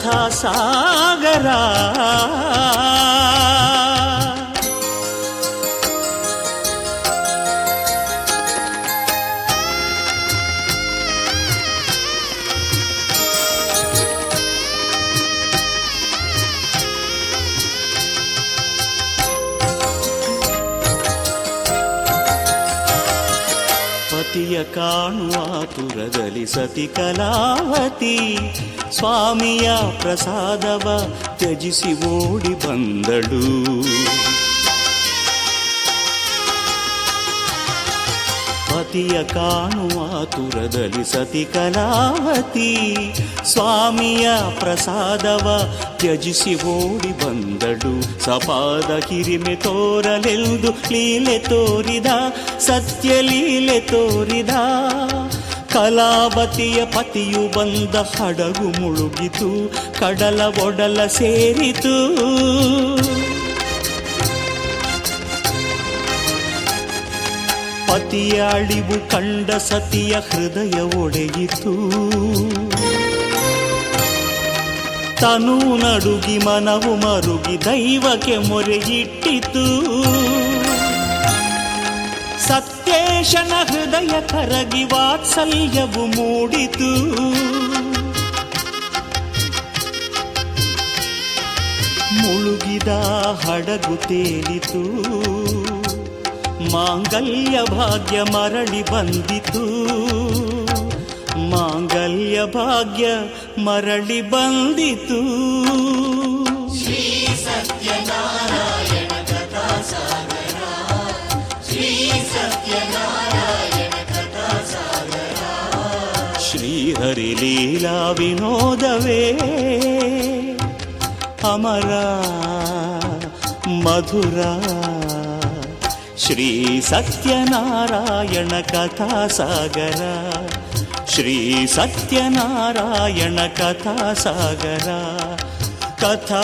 ಕಥಾ ಸಾಗರ. ಪತಿಯ ಕಾಣುವ ಆತುರದಲ್ಲಿ ಸತಿ ಕಲಾವತಿ ಸ್ವಾಮಿಯ ಪ್ರಸಾದವ ತ್ಯಜಿಸಿ ಓಡಿ ಬಂದಳು. ಪತಿಯ ಕಾಣುವ ಆತುರದಲ್ಲಿ ಸತಿ ಕಲಾವತಿ ಸ್ವಾಮಿಯ ಪ್ರಸಾದವ ತ್ಯಜಿಸಿ ಓಡಿ ಬಂದಳು. ಸಪಾದ ಹಿರಿಮೆ ತೋರಲೆಂದು ಲೀಲೆ ತೋರಿದ, ಸತ್ಯ ಲೀಲೆ ತೋರಿದ. ಕಲಾವತಿಯ ಪತಿಯು ಬಂದ ಹಡಗು ಮುಳುಗಿತು, ಕಡಲ ಒಡಲ ಸೇರಿತು. ಪತಿಯ ಅಳಿವು ಕಂಡ ಸತಿಯ ಹೃದಯ ಒಡೆಯಿತು. ತನು ನಡುಗಿ ಮನವು ಮರುಗಿ ದೈವಕ್ಕೆ ಮೊರೆಯಿಟ್ಟಿತು. ಸತ್ಯೇಶನ ಹೃದಯ ಕರಗಿ ವಾತ್ಸಲ್ಯವು ಮೂಡಿತು. ಮುಳುಗಿದ ಹಡಗು ತೇಲಿತು. ಮಾಂಗಲ್ಯ ಭಾಗ್ಯ ಮರಳಿ ಬಂದಿತು. ಮಾಂಗಲ್ಯ ಭಾಗ್ಯ ಮರಳಿ ಬಂದಿತು. ಶ್ರೀ ಸತ್ಯನಾರಾಯಣ ಕಥಾ ಸಾಗರ, ಶ್ರೀ ಸತ್ಯನಾರಾಯಣ ಕಥಾ ಸಾಗರ. ಶ್ರೀಹರಿ ಲೀಲಾ ವಿನೋದವೇ ಅಮರ ಮಧುರ. ಶ್ರೀ ಸತ್ಯನಾರಾಯಣ ಕಥಾ ಸಾಗರ, ಶ್ರೀ ಸತ್ಯನಾರಾಯಣ ಕಥಾ ಸಾಗರ. ಕಥಾ